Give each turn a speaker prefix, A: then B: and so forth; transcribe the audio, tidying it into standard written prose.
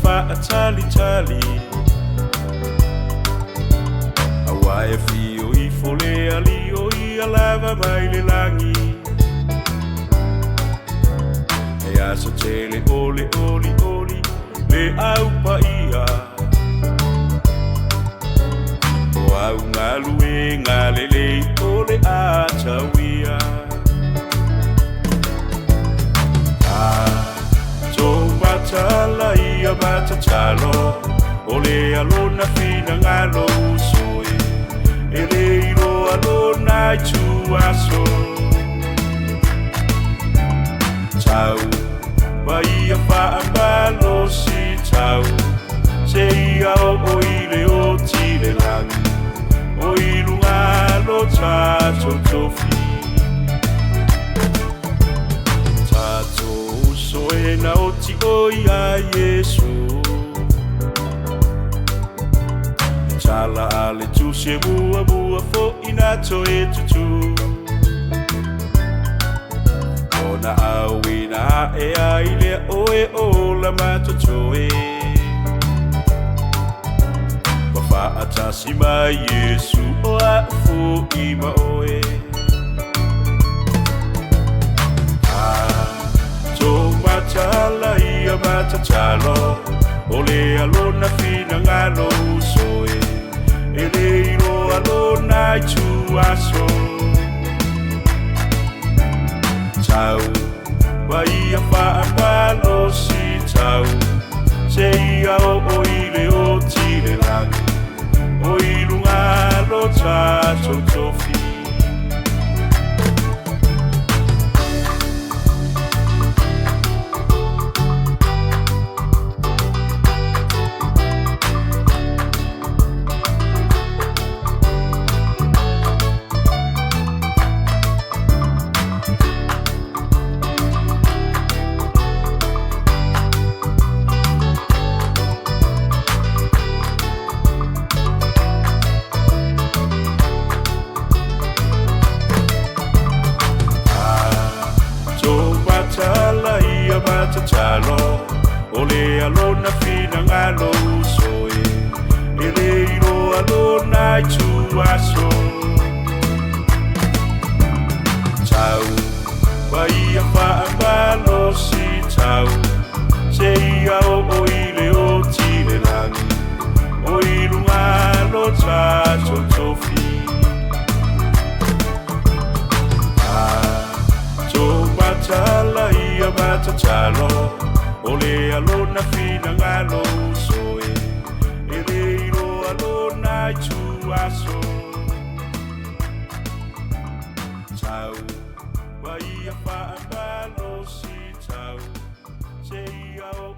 A: fa'a tali tali Awai fio I fole alio I alava mai le langi E asa tele ole oli oli le au pa ia O au ngalu e ngalele ole a tawia Tala ia mata talo Ole alona fina ngalo usoe Ele iro alona I tu aso Tau Waia whaambalo si tau Se ia o ile o tile langi O ilu ngalo tato tofi Soe na oti o ia Yesu Tala ale tu se mua mua fo ina to e tutu Ona awi na e aile oe o la mato toe Wafa atasi mai Yesu o a fo ima oe Tala ia mata talo Ole alona fina ngalo usoe Ele iro alona I tu aso Tau Waia whaambalo si tau Se ia o ile o tile langi O ilu ngalo tato tofi Mata talo Ole alona fina ngalo usoe Ele iro alona I tu aso Tau Waia whaambalo si tau Se ia o ile o tile langi O ilu ngalo tato tofi Tala ia mata talo Ole alona fina ngalo usoe Ele iro alona I tu aso Tau Waia whaambalo si tau Se ia o